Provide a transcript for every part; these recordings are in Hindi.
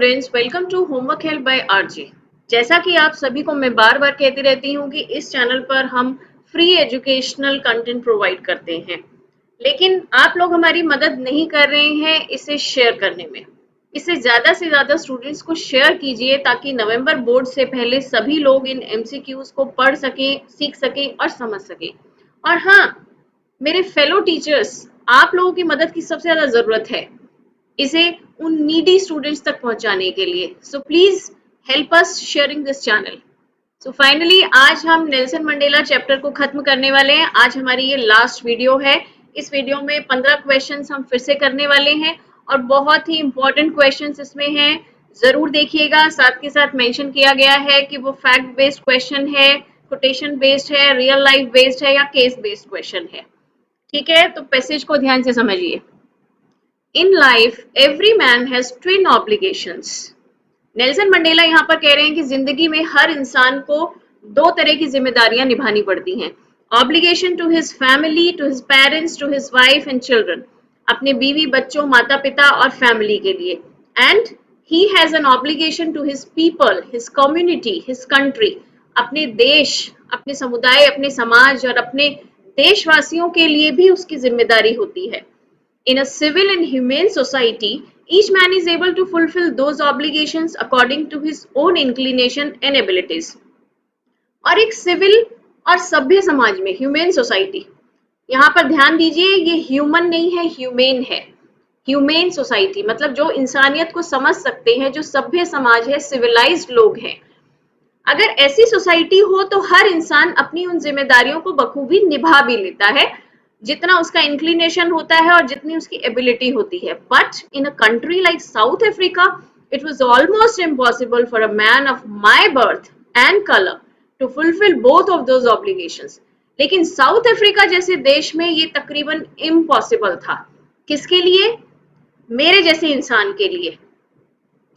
Students, welcome to homework help by RJ. जैसा कि आप सभी को मैं बार बार कहती रहती हूँ कि इस चैनल पर हम फ्री एजुकेशनल कंटेंट प्रोवाइड करते हैं, लेकिन आप लोग हमारी मदद नहीं कर रहे हैं इसे शेयर करने में। इसे ज़्यादा से ज़्यादा स्टूडेंट्स को शेयर कीजिए ताकि नवंबर बोर्ड से पहले सभी लोग इन एमसीक्यूज को पढ़ सकें, सीख सकें और समझ सकें। और हाँ, मेरे फेलो टीचर्स, आप लोगों की मदद की सबसे ज़्यादा ज़रूरत है इसे उन नीडी स्टूडेंट्स तक पहुंचाने के लिए। So please help us sharing this channel. So finally आज हम नेल्सन मंडेला चैप्टर को खत्म करने वाले हैं। आज हमारी ये लास्ट वीडियो है। इस वीडियो में 15 क्वेश्चंस हम फिर से करने वाले हैं और बहुत ही इंपॉर्टेंट क्वेश्चंस इसमें हैं, जरूर देखिएगा। साथ के साथ मेंशन किया गया है कि वो फैक्ट बेस्ड क्वेश्चन है, कोटेशन बेस्ड है, रियल लाइफ बेस्ड है या केस बेस्ड क्वेश्चन है। ठीक है, तो पैसेज को ध्यान से समझिए। In life, every man has twin obligations. Nelson Mandela यहाँ पर कह रहे हैं कि जिंदगी में हर इंसान को दो तरह की जिम्मेदारियां निभानी पड़ती हैं। Obligation to his family, to his parents, to his wife and children, अपने बीवी बच्चों, माता पिता और फैमिली के लिए। And he has an obligation to his people, his community, his country, अपने देश, अपने समुदाय, अपने समाज और अपने देशवासियों के लिए भी उसकी जिम्मेदारी होती है। In a civil and humane society, each man is able to fulfill those obligations according to his own inclination and abilities. और एक सिविल और सभ्य समाज में, ह्यूमेन सोसाइटी, यहाँ पर ध्यान दीजिए, ये ह्यूमन नहीं है, ह्यूमेन है। ह्यूमेन सोसाइटी मतलब जो इंसानियत को समझ सकते हैं, जो सभ्य समाज है, सिविलाइज्ड लोग हैं। अगर ऐसी सोसाइटी हो तो हर इंसान अपनी उन जिम्मेदारियों को बखूबी निभा भी लेता है, जितना उसका इंक्लिनेशन होता है और जितनी उसकी एबिलिटी होती है। But in a country like South Africa, it was almost impossible for a man of my birth and colour to fulfil both of those obligations. लेकिन साउथ अफ्रीका जैसे देश में ये तकरीबन इम्पॉसिबल था। किसके लिए? मेरे जैसे इंसान के लिए,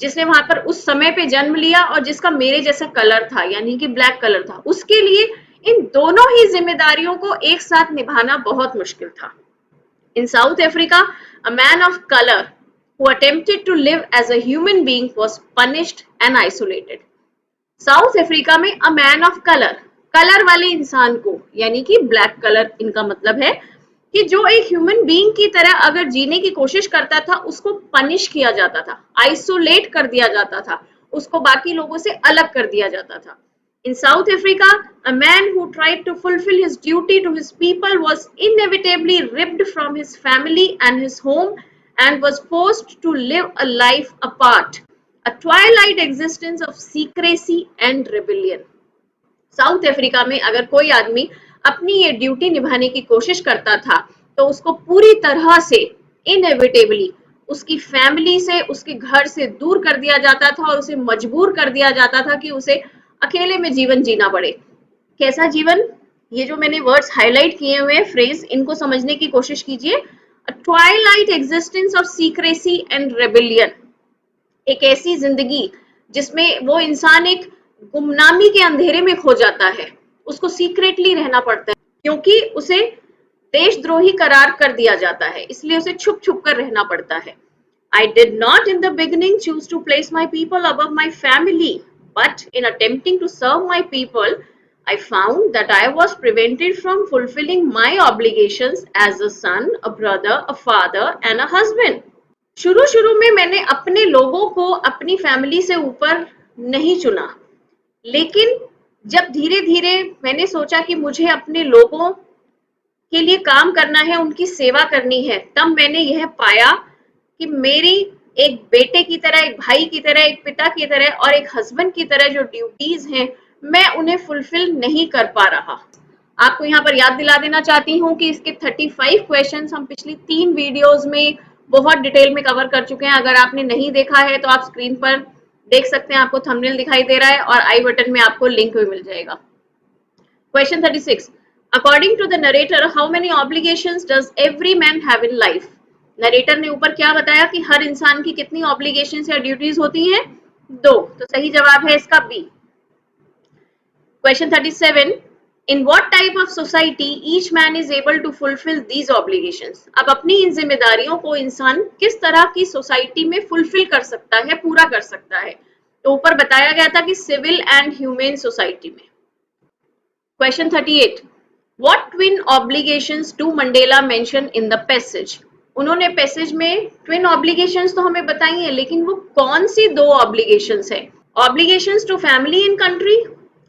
जिसने वहां पर उस समय पे जन्म लिया और जिसका मेरे जैसा कलर था, यानी कि ब्लैक कलर था, उसके लिए इन दोनों ही जिम्मेदारियों को एक साथ निभाना बहुत मुश्किल था। In South Africa, a man of colour who attempted to live as a human being was punished and isolated. South Africa में a man of colour, colour वाले इंसान को, यानी कि ब्लैक कलर इनका मतलब है कि जो एक ह्यूमन बीइंग की तरह अगर जीने की कोशिश करता था, उसको पनिश किया जाता था, आइसोलेट कर दिया जाता था, उसको बाकी लोगों से अलग कर दिया जाता था। In South Africa, a man who tried to fulfill his duty to his people was inevitably ripped from his family and his home and was forced to live a life apart, a twilight existence of secrecy and rebellion. South Africa में अगर कोई आदमी अपनी ये ड्यूटी निभाने की कोशिश करता था तो उसको पूरी तरह से इनएविटेबली उसकी फैमिली से, उसके घर से दूर कर दिया जाता था और उसे मजबूर कर दिया जाता था कि उसे अकेले में जीवन जीना पड़े। कैसा जीवन? ये जो मैंने वर्ड्स हाईलाइट किए हुए फ्रेज, इनको समझने की कोशिश कीजिए। A twilight existence of secrecy and rebellion, एक ऐसी जिंदगी जिसमें वो इंसान एक गुमनामी के अंधेरे में खो जाता है, उसको सीक्रेटली रहना पड़ता है क्योंकि उसे देशद्रोही करार कर दिया जाता है, इसलिए उसे छुप छुप कर रहना पड़ता है। I did not in the beginning choose to place my people above my family, but in attempting to serve my people, I found that I was prevented from fulfilling my obligations as a son, a brother, a father and a husband. शुरू में मैंने अपने लोगों को अपनी फैमिली से ऊपर नहीं चुना, लेकिन जब धीरे धीरे मैंने सोचा कि मुझे अपने लोगों के लिए काम करना है, उनकी सेवा करनी है, तब मैंने यह पाया कि मेरी एक बेटे की तरह, एक भाई की तरह, एक पिता की तरह और एक हस्बैंड की तरह जो ड्यूटीज हैं, मैं उन्हें फुलफिल नहीं कर पा रहा। आपको यहाँ पर याद दिला देना चाहती हूँ कि इसके 35 क्वेश्चंस हम पिछली 3 वीडियोस में बहुत डिटेल में कवर कर चुके हैं। अगर आपने नहीं देखा है तो आप स्क्रीन पर देख सकते हैं, आपको थंबनेल दिखाई दे रहा है और आई बटन में आपको लिंक भी मिल जाएगा। Question 36, according to the narrator, how many obligations does every man have in life? Narrator ने ऊपर क्या बताया कि हर इंसान की कितनी ऑब्लिगेशंस या ड्यूटीज होती हैं? 2। तो सही जवाब है इसका B. Question 37, In what type of society each man is able to fulfill these obligations? अब अपनी इन जिम्मेदारियों को इंसान किस तरह की सोसाइटी में फुलफिल कर सकता है, पूरा कर सकता है? तो ऊपर बताया गया था कि सिविल एंड ह्यूमन सोसाइटी में। Question 38, what twin obligations do Mandela mention in the passage? उन्होंने पैसेज में ट्विन ऑब्लिगेशंस तो हमें बताई है, लेकिन वो कौन सी दो ऑब्लिगेशंस है? Obligations to family in country,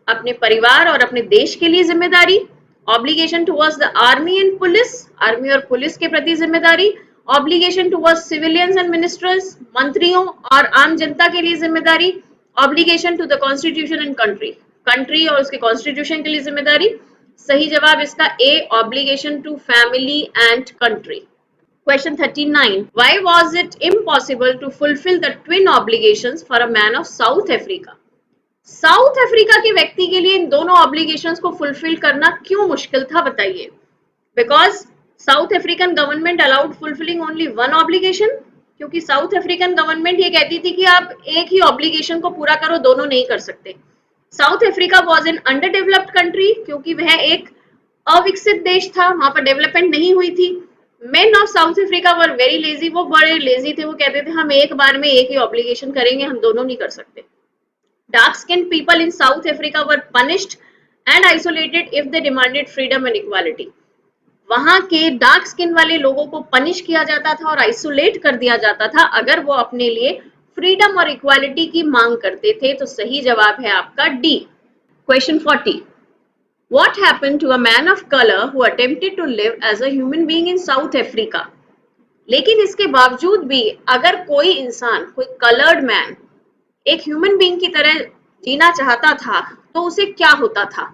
अपने परिवार और अपने देश के लिए जिम्मेदारी। Obligation towards the army and police, army और पुलिस के प्रति जिम्मेदारी। Obligation towards civilians and ministers, मंत्रियों और आम जनता के लिए जिम्मेदारी। Obligation to the constitution and country, country और उसके कॉन्स्टिट्यूशन के लिए जिम्मेदारी। सही जवाब इसका A, obligation to family and country. Question 39. Why was it impossible to fulfill the twin obligations for a man of South Africa? South Africa के व्यक्ति के लिए इन दोनों ऑब्लिगेशंस को फुलफिल करना क्यों मुश्किल था, बताइए। Because south African government allowed fulfilling only one obligation, क्योंकि साउथ अफ्रीकन गवर्नमेंट ये कहती थी कि आप एक ही ऑब्लिगेशन को पूरा करो, दोनों नहीं कर सकते। South Africa was an under developed country, क्योंकि वह एक अविकसित देश था, वहां पर डेवलपमेंट नहीं हुई थी। Main of south Africa were very lazy, वो बड़े लेजी थे, वो कहते थे हम एक बार में एक ही ऑब्लिगेशन करेंगे, हम दोनों नहीं कर सकते। Dark skin people in South Africa were punished and isolated if they demanded freedom and equality. वहां के डार्क स्किन वाले लोगों को पनिश किया जाता था और आइसोलेट कर दिया जाता था अगर वो अपने लिए फ्रीडम और इक्वालिटी की मांग करते थे। तो सही जवाब है आपका D. Question 40, What happened to a man of color who attempted to live as a human being in South Africa? लेकिन इसके बावजूद भी अगर कोई इंसान, कोई कलर्ड मैन एक ह्यूमन बीइंग की तरह जीना चाहता था तो उसे क्या होता था?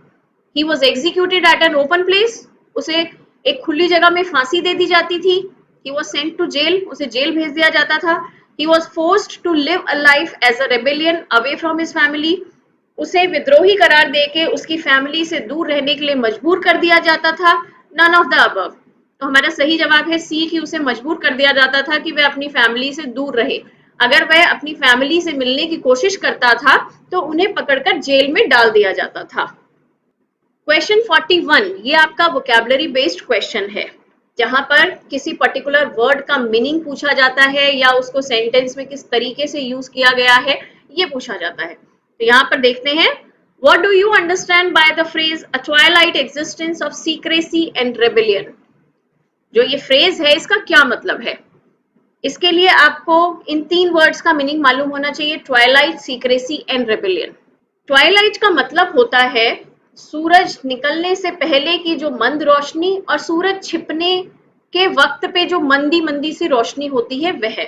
He was executed at an open place, उसे एक खुली जगह में फांसी दे दी जाती थी। He was sent to jail, उसे जेल भेज दिया जाता था। He was forced to live a life as a rebellion away from his family, उसे विद्रोही करार देके उसकी फैमिली से दूर रहने के लिए मजबूर कर दिया जाता था। None of the above. तो हमारा सही जवाब है सी, कि उसे मजबूर कर दिया जाता था कि वह अपनी फैमिली से दूर रहे। अगर वह अपनी फैमिली से मिलने की कोशिश करता था तो उन्हें पकड़कर जेल में डाल दिया जाता था। क्वेश्चन 41, ये आपका वोकैबुलरी बेस्ड क्वेश्चन है, जहां पर किसी पर्टिकुलर वर्ड का मीनिंग पूछा जाता है या उसको सेंटेंस में किस तरीके से यूज किया गया है ये पूछा जाता है। तो यहाँ पर देखते हैं, What do you understand by the phrase a twilight existence of secrecy and rebellion? जो ये फ्रेज है इसका क्या मतलब है? इसके लिए आपको इन तीन वर्ड्स का मीनिंग मालूम होना चाहिए, Twilight, secrecy and rebellion. Twilight का मतलब होता है सूरज निकलने से पहले की जो मंद रोशनी और सूरज छिपने के वक्त पे जो मंदी मंदी सी रोशनी होती है वह।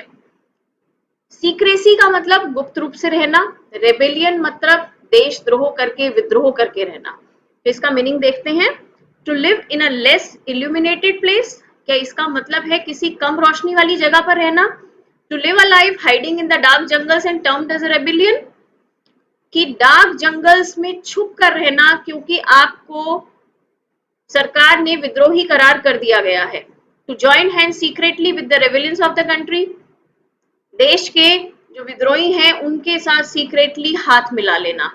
सीक्रेसी का मतलब गुप्त रूप से रहना, रेबेलियन मतलब देशद्रोह करके, विद्रोह करके रहना। तो इसका मीनिंग देखते हैं, to live in a less illuminated place, क्या इसका मतलब है किसी कम रोशनी वाली जगह पर रहना? To live a life hiding in the dark jungles and termed as a rebellion, कि डार्क जंगल्स में छुप कर रहना क्योंकि आपको सरकार ने विद्रोही करार कर दिया गया है। To join hand secretly with the rebellions of the country, देश के जो विद्रोही हैं उनके साथ सीक्रेटली हाथ मिला लेना।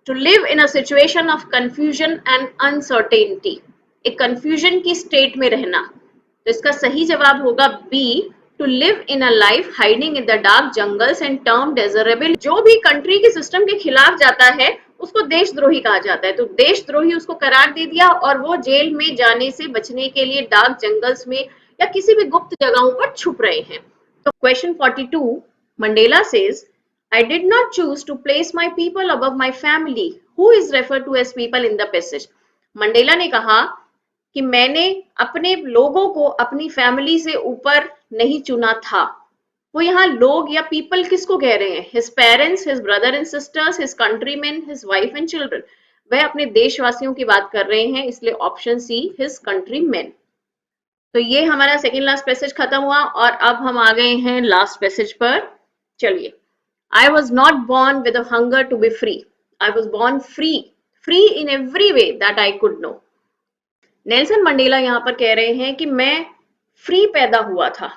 To live in a situation of confusion and uncertainty, एक कंफ्यूजन की स्टेट में रहना। तो इसका सही जवाब होगा B, to live in a life hiding in the dark jungles and termed as a rebel. जो भी कंट्री के सिस्टम के खिलाफ जाता है उसको देशद्रोही कहा जाता है। तो देशद्रोही उसको करार दे दिया और वो जेल में जाने से बचने के लिए डार्क जंगल्स में या किसी भी गुप्त जगहों पर छुप रहे हैं। So question 42, Mandela says, I did not choose to place my people above my family. Who is referred to as people in the passage? Mandela ने कहा कि मैंने अपने लोगों को अपनी फैमिली से ऊपर नहीं चुना था। वो यहाँ लोग या पीपल किसको कह रहे हैं? His parents, his brother and sisters, his countrymen, his wife and children. वह अपने देशवासियों की बात कर रहे हैं, इसलिए ऑप्शन सी, his countrymen। तो ये हमारा सेकेंड लास्ट पैसेज खत्म हुआ और अब हम आ गए हैं लास्ट पैसेज पर। चलिए, I was not born with a hunger to be free, I was born free, free in every way that I could know. Nelson Mandela यहाँ पर कह रहे हैं कि मैं फ्री पैदा हुआ था,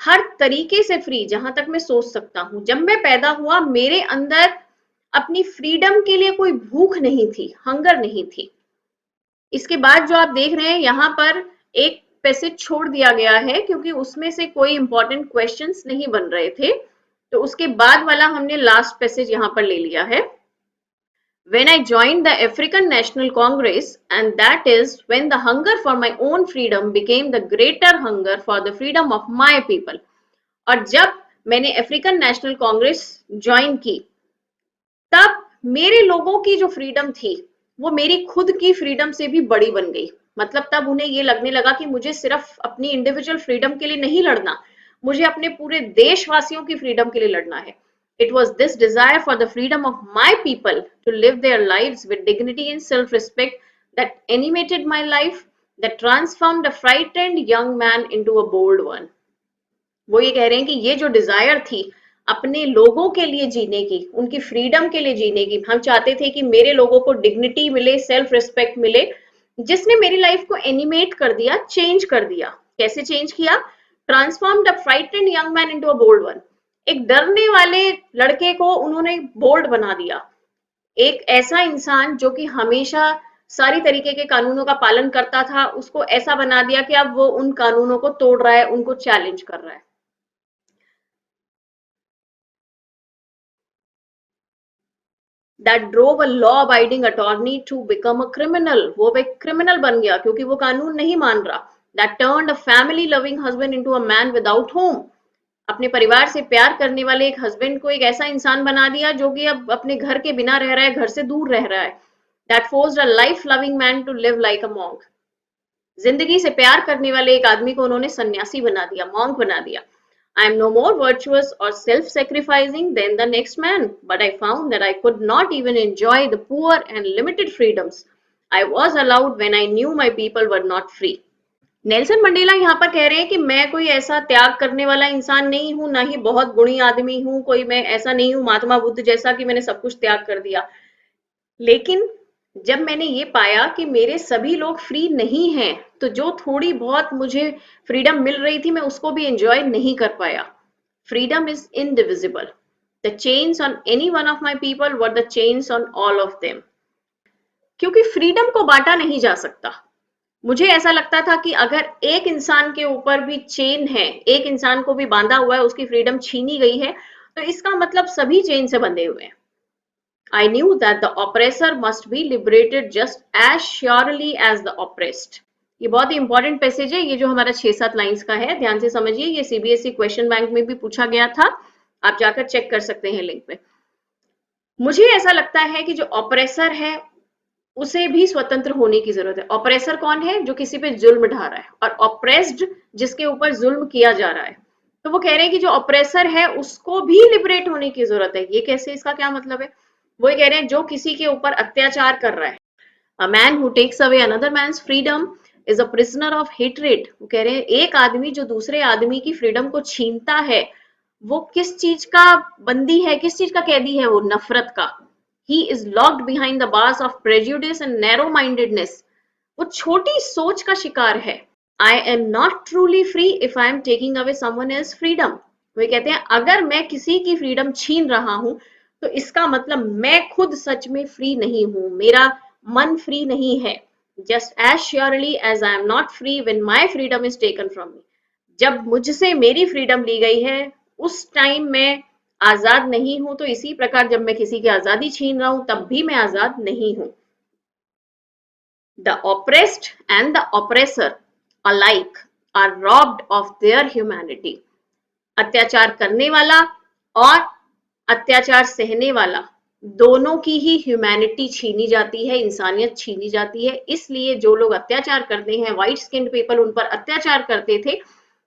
हर तरीके से फ्री, जहां तक मैं सोच सकता हूं। जब मैं पैदा हुआ मेरे अंदर अपनी फ्रीडम के लिए कोई भूख नहीं थी, हंगर नहीं थी। इसके बाद जो आप देख रहे हैं यहाँ पर एक पैसेज छोड़ दिया गया है क्योंकि उसमें से कोई इंपॉर्टेंट क्वेश्चंस नहीं बन रहे थे, तो उसके बाद वाला हमने लास्ट पैसेज यहाँ पर ले लिया है। When I joined the African National Congress, and that is when the hunger for my own freedom became the greater hunger for the freedom of my people. और जब मैंने अफ्रीकन नेशनल कांग्रेस ज्वाइन की, तब मेरे लोगों की जो फ्रीडम थी वो मेरी खुद की फ्रीडम से भी बड़ी बन गई। मतलब तब उन्हें ये लगने लगा कि मुझे सिर्फ अपनी इंडिविजुअल फ्रीडम के लिए नहीं लड़ना, मुझे अपने पूरे देशवासियों की फ्रीडम के लिए लड़ना है। It was this desire for the freedom of my people to live their lives with dignity and self respect that animated my life, that transformed a frightened young man into a bold one. वो ये कह रहे हैं कि ये जो डिजायर थी अपने लोगों के लिए जीने की, उनकी फ्रीडम के लिए जीने की, हम चाहते थे कि मेरे लोगों को डिग्निटी मिले, सेल्फ रिस्पेक्ट मिले, जिसने मेरी लाइफ को एनिमेट कर दिया, चेंज कर दिया। कैसे चेंज किया? Transformed a frightened young man into a bold one. एक डरने वाले लड़के को उन्होंने बोल्ड बना दिया। एक ऐसा इंसान जो कि हमेशा सारी तरीके के कानूनों का पालन करता था, उसको ऐसा बना दिया कि अब वो उन कानूनों को तोड़ रहा है, उनको चैलेंज कर रहा है। that drove a law abiding attorney to become a criminal, वो एक क्रिमिनल बन गया क्योंकि वो कानून नहीं मान रहा। that turned a family loving husband into a man without home, अपने परिवार से प्यार करने वाले एक हस्बैंड को एक ऐसा इंसान बना दिया जो कि अब अपने घर के बिना रह रहा है, घर से दूर रह रहा है। that forced a life loving man to live like a monk, जिंदगी से प्यार करने वाले एक आदमी को उन्होंने सन्यासी बना दिया, मॉन्क बना दिया। I am no more virtuous or self-sacrificing than the next man, but I found that I could not even enjoy the poor and limited freedoms I was allowed when I knew my people were not free. Nelson Mandela यहाँ पर कह रहे हैं कि मैं कोई ऐसा त्याग करने वाला इंसान नहीं हूं, ना ही बहुत गुणी आदमी हूं, कोई मैं ऐसा नहीं हूं महात्मा बुद्ध जैसा कि मैंने सब कुछ त्याग कर दिया। लेकिन जब मैंने ये पाया कि मेरे सभी लोग फ्री नहीं हैं, तो जो थोड़ी बहुत मुझे फ्रीडम मिल रही थी मैं उसको भी एंजॉय नहीं कर पाया। Freedom is indivisible, the chains on any one of my people were the chains on all of them. क्योंकि फ्रीडम को बांटा नहीं जा सकता। मुझे ऐसा लगता था कि अगर एक इंसान के ऊपर भी चेन है, एक इंसान को भी बांधा हुआ है, उसकी फ्रीडम छीनी गई है, तो इसका मतलब सभी चेन से बंधे हुए हैं। I knew that the oppressor must be liberated just as surely as the oppressed. ये बहुत ही इंपॉर्टेंट पैसेज है, ये जो हमारा 6-7 लाइंस का है, ध्यान से समझिए। ये सीबीएसई क्वेश्चन बैंक में भी पूछा गया था, आप जाकर चेक कर सकते हैं लिंक पे। मुझे ऐसा लगता है कि जो ऑपरेसर है उसे भी स्वतंत्र होने की जरूरत है। ऑपरेसर कौन है? जो किसी पे जुल्म ढा रहा है, और ऑपरेस्ड जिसके ऊपर जुल्म किया जा रहा है। तो वो कह रहे हैं कि जो ऑपरेसर है उसको भी लिबरेट होने की जरूरत है। ये कैसे? इसका क्या मतलब है? वो कह रहे हैं जो किसी के ऊपर अत्याचार कर रहा है, a man who takes away another man's freedom is a prisoner of hatred. वो कह रहे हैं एक आदमी जो दूसरे आदमी की फ्रीडम को छीनता है, वो किस चीज का बंदी है, किस चीज का कैदी है? वो नफरत का। He is locked behind the bars of prejudice and narrow mindedness, वो छोटी सोच का शिकार है। आई am not truly free if I am taking away someone else freedom. वो कहते हैं अगर मैं किसी की फ्रीडम छीन रहा हूं तो इसका मतलब मैं खुद सच में फ्री नहीं हूं, मेरा मन फ्री नहीं है। Just as surely as I am not free when my freedom is taken from me, जब मुझसे मेरी फ्रीडम ली गई है उस टाइम मैं आजाद नहीं हूं, तो इसी प्रकार जब मैं किसी की आजादी छीन रहा हूं तब भी मैं आजाद नहीं हूं। The oppressed and the oppressor alike are robbed of their humanity. अत्याचार करने वाला और अत्याचार सहने वाला दोनों की ही ह्यूमैनिटी छीनी जाती है, इंसानियत छीनी जाती है। इसलिए जो लोग अत्याचार करते हैं, व्हाइट स्किन पीपल उन पर अत्याचार करते थे,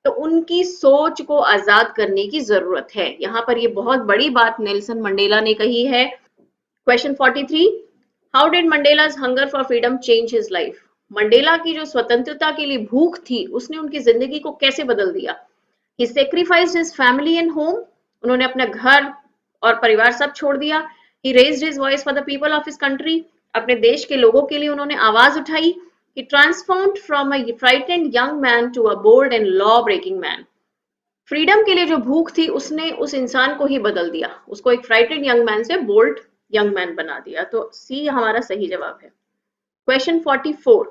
तो उनकी सोच को आजाद करने की जरूरत है। यहाँ पर ये बहुत बड़ी बात नेल्सन मंडेला ने कही है। क्वेश्चन 43, हाउ डिड मंडेला's hunger for freedom change his life? Mandela की जो स्वतंत्रता के लिए भूख थी उसने उनकी जिंदगी को कैसे बदल दिया? He sacrificed his family and home, उन्होंने अपना घर और परिवार सब छोड़ दिया। He raised his voice for the people of his country, अपने देश के लोगों के लिए उन्होंने आवाज उठाई। He transformed from a frightened young man to a bold and law-breaking man. Freedom के लिए जो भूख थी उसने उस इंसान को ही बदल दिया, उसको एक फ्राइटेड यंग मैन से बोल्ड यंग मैन बना दिया। तो सी हमारा सही जवाब है। Question 44,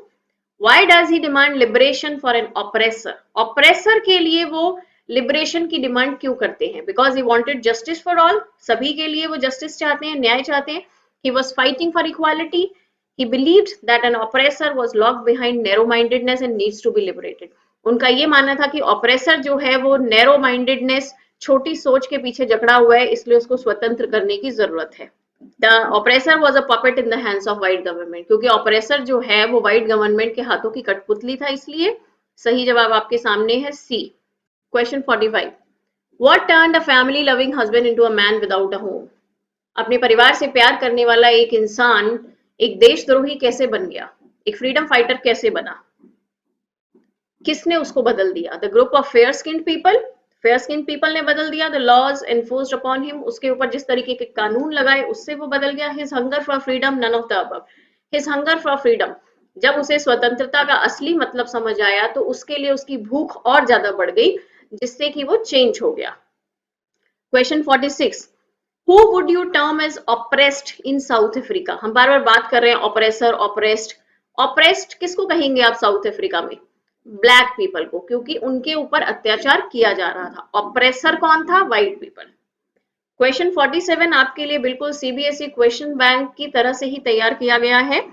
why does he demand liberation for an oppressor? Oppressor के लिए वो लिबरेशन की डिमांड क्यों करते हैं? Because he wanted justice for all, सभी के लिए वो जस्टिस चाहते हैं, न्याय चाहते हैं. He was fighting for equality. He believed that an oppressor was locked behind narrow mindedness and needs to be liberated. उनका ये मानना था कि ऑपरेसर जो है वो नैरो माइंडेडनेस, छोटी सोच के पीछे जकड़ा हुआ है, इसलिए उसको स्वतंत्र करने की जरूरत है. The oppressor was a puppet in the hands of white government, क्योंकि ऑपरेसर जो है वो व्हाइट गवर्नमेंट के हाथों की कठपुतली था, इसलिए सही जवाब आपके सामने है C. Question 45, what turned a family loving husband into a man without a home? अपने परिवार से प्यार करने वाला एक इंसान एक देशद्रोही कैसे बन गया? एक फ्रीडम फाइटर कैसे बना? किसने उसको बदल दिया? The group of fair skinned people, fair skin people ने बदल दिया. The laws enforced upon him, उसके ऊपर जिस तरीके के कानून लगाए उससे वो बदल गया. His hunger for freedom, none of the above. His hunger for freedom, जब उसे स्वतंत्रता का असली मतलब समझ आया तो उसके लिए उसकी भूख और ज्यादा बढ़ गई, जिससे कि वो चेंज हो गया. Question 46, who would you term as oppressed in South Africa? हम बार बार बात कर रहे हैं ऑपरेसर, ऑपरेस्ड. ऑपरेस्ड किसको कहेंगे आप साउथ अफ्रीका में? ब्लैक पीपल को, क्योंकि उनके ऊपर अत्याचार किया जा रहा था. ऑपरेसर कौन था? White people. क्वेश्चन 47 आपके लिए बिल्कुल सीबीएसई क्वेश्चन बैंक की तरह से ही तैयार किया गया है.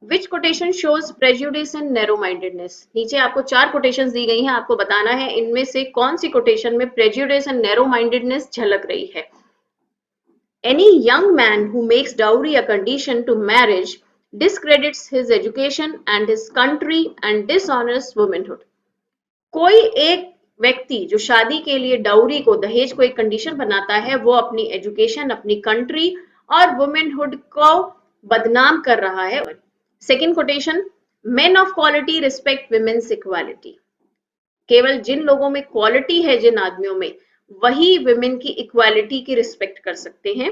Which quotation shows prejudice and narrow mindedness? नीचे आपको 4 कोटेशंस दी गई हैं, आपको बताना है इनमें से कौन सी कोटेशन में प्रेजुडिस एंड नैरो माइंडेडनेस झलक रही है. Any young man who makes dowry a condition to marriage discredits his education and his country and dishonors womanhood. कोई एक व्यक्ति जो शादी के लिए डाउरी को, दहेज को एक कंडीशन बनाता है, वो अपनी एजुकेशन, अपनी कंट्री और वुमेनहुड को बदनाम कर रहा है. Second quotation, main of quality respect women's equality. केवल जिन लोगों में क्वालिटी है, जिन आदमियों में, वही विमेन की इक्वालिटी की रिस्पेक्ट कर सकते हैं.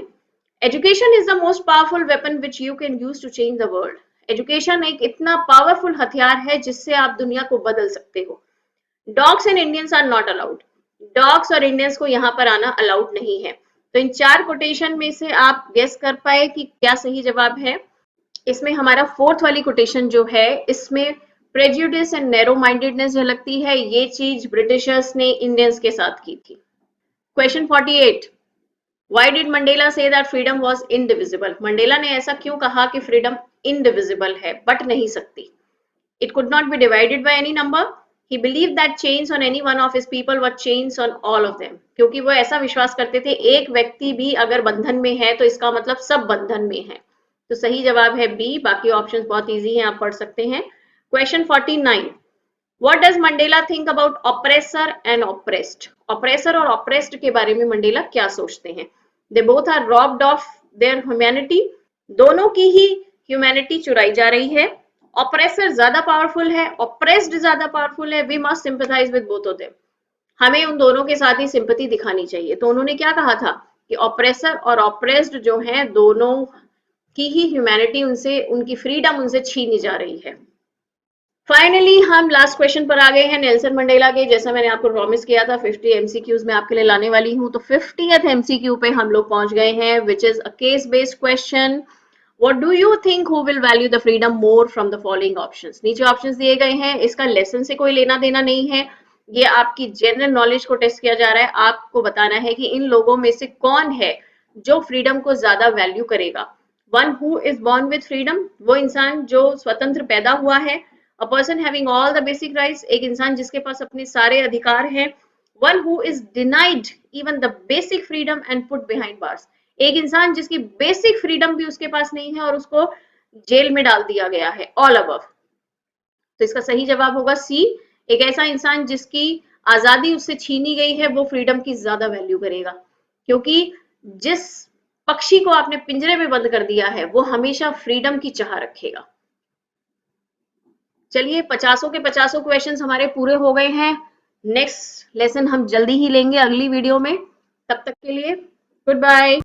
Education is the most powerful weapon which you can use to change the world. Education एक इतना पावरफुल हथियार है जिससे आप दुनिया को बदल सकते हो. Dogs and Indians are not allowed. Dogs और इंडियंस को यहाँ पर आना अलाउड नहीं है. तो इन 4 कोटेशन में से आप गेस कर पाए कि क्या सही जवाब है. इसमें हमारा फोर्थ वाली कोटेशन जो है, इसमें प्रेजुडिस एंड नैरो माइंडेडनेस झलकती है. ये चीज ब्रिटिशर्स ने इंडियंस के साथ की थी. Question 48, Why did Mandela say that freedom was indivisible? Mandela ने ऐसा क्यों कहा कि फ्रीडम indivisible है, बट नहीं सकती? It could not be divided by any number. He believed that chains on any one of his people were chains on all of them. क्योंकि वो ऐसा विश्वास करते थे, एक व्यक्ति भी अगर बंधन में है तो इसका मतलब सब बंधन में है. तो सही जवाब है बी. बाकी ऑप्शंस बहुत इजी हैं, आप पढ़ सकते हैं. Question 49, What does Mandela think about oppressor and oppressed? Oppressor और oppressed के बारे में मंडेला क्या सोचते हैं? They both are robbed of their humanity. दोनों की ही ह्यूमैनिटी चुराई जा रही है. ऑपरेसर ज्यादा पावरफुल है, ऑपरेस्ड ज्यादा पावरफुल है. We must sympathise with both of them. हमें उन दोनों के साथ ही सिंपैथी दिखानी चाहिए. तो उन्होंने क्या कहा था कि ऑपरेसर और ऑपरेस्ड जो हैं, दोनों की ही ह्यूमैनिटी उनसे, उनकी फ्रीडम उनसे छीनी जा रही है. फाइनली हम लास्ट क्वेश्चन पर आ गए हैं, नेल्सन मंडेला के. जैसा मैंने आपको प्रॉमिस किया था 50 एमसीक्यूज में आपके लिए लाने वाली हूं. तो 50th एमसीक्यू पे हम लोग पहुंच गए हैं, which is a case based question. What do you think who will value the freedom more from the following options? नीचे ऑप्शंस दिए गए हैं. इसका लेसन से कोई लेना देना नहीं है, ये आपकी जनरल नॉलेज को टेस्ट किया जा रहा है. आपको बताना है कि इन लोगों में से कौन है जो फ्रीडम को ज्यादा वैल्यू करेगा. One who is born with freedom, वो इंसान जो स्वतंत्र पैदा हुआ है. A person having all the basic rights, एक इंसान जिसके पास अपने सारे अधिकार हैं. One who is denied even the basic freedom and put behind bars, एक इंसान जिसकी बेसिक फ्रीडम भी उसके पास नहीं है और उसको जेल में डाल दिया गया है. All above. तो इसका सही जवाब होगा सी. एक ऐसा इंसान जिसकी आजादी उससे छीनी गई है, वो फ्रीडम की ज्यादा वैल्यू करेगा, क्योंकि जिस पक्षी को आपने पिंजरे में बंद कर दिया है, वो हमेशा फ्रीडम की चाह रखेगा. चलिए, 50 के 50 क्वेश्चंस हमारे पूरे हो गए हैं. नेक्स्ट लेसन हम जल्दी ही लेंगे अगली वीडियो में. तब तक के लिए गुड बाय.